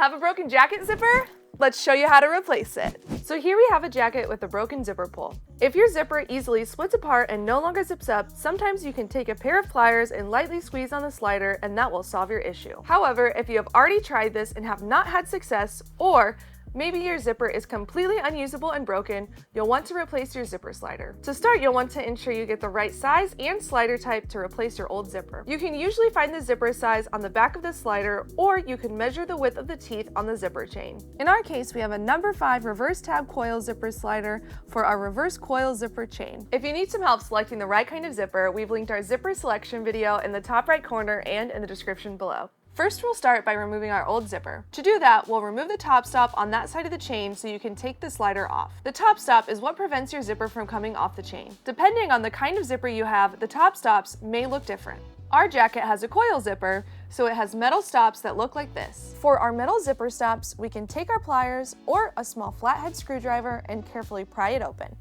Have a broken jacket zipper? Let's show you how to replace it. So here we have a jacket with a broken zipper pull. If your zipper easily splits apart and no longer zips up, sometimes you can take a pair of pliers and lightly squeeze on the slider and that will solve your issue. However, if you have already tried this and have not had success, or maybe your zipper is completely unusable and broken, you'll want to replace your zipper slider. To start, you'll want to ensure you get the right size and slider type to replace your old zipper. You can usually find the zipper size on the back of the slider, or you can measure the width of the teeth on the zipper chain. In our case, we have a number 5 reverse tab coil zipper slider for our reverse coil zipper chain. If you need some help selecting the right kind of zipper, we've linked our zipper selection video in the top right corner and in the description below. First, we'll start by removing our old zipper. To do that, we'll remove the top stop on that side of the chain so you can take the slider off. The top stop is what prevents your zipper from coming off the chain. Depending on the kind of zipper you have, the top stops may look different. Our jacket has a coil zipper, so it has metal stops that look like this. For our metal zipper stops, we can take our pliers or a small flathead screwdriver and carefully pry it open.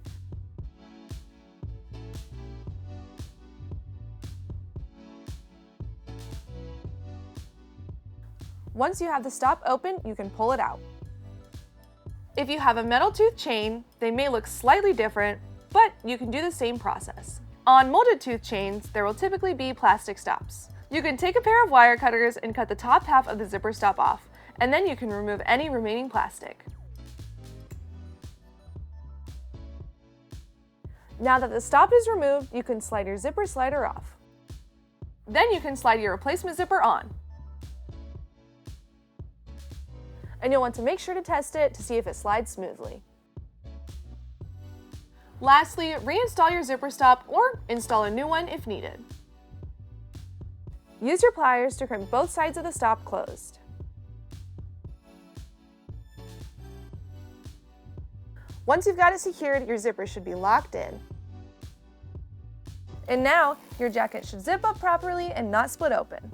Once you have the stop open, you can pull it out. If you have a metal tooth chain, they may look slightly different, but you can do the same process. On molded tooth chains, there will typically be plastic stops. You can take a pair of wire cutters and cut the top half of the zipper stop off, and then you can remove any remaining plastic. Now that the stop is removed, you can slide your zipper slider off. Then you can slide your replacement zipper on. And you'll want to make sure to test it to see if it slides smoothly. Lastly, reinstall your zipper stop or install a new one if needed. Use your pliers to crimp both sides of the stop closed. Once you've got it secured, your zipper should be locked in. And now, your jacket should zip up properly and not split open.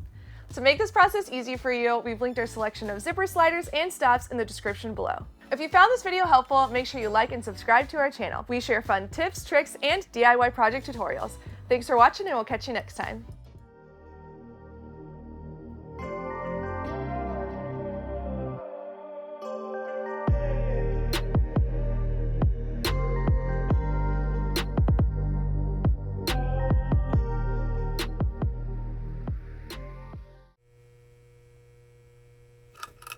To make this process easy for you, we've linked our selection of zipper sliders and stops in the description below. If you found this video helpful, make sure you like and subscribe to our channel. We share fun tips, tricks, and DIY project tutorials. Thanks for watching, and we'll catch you next time.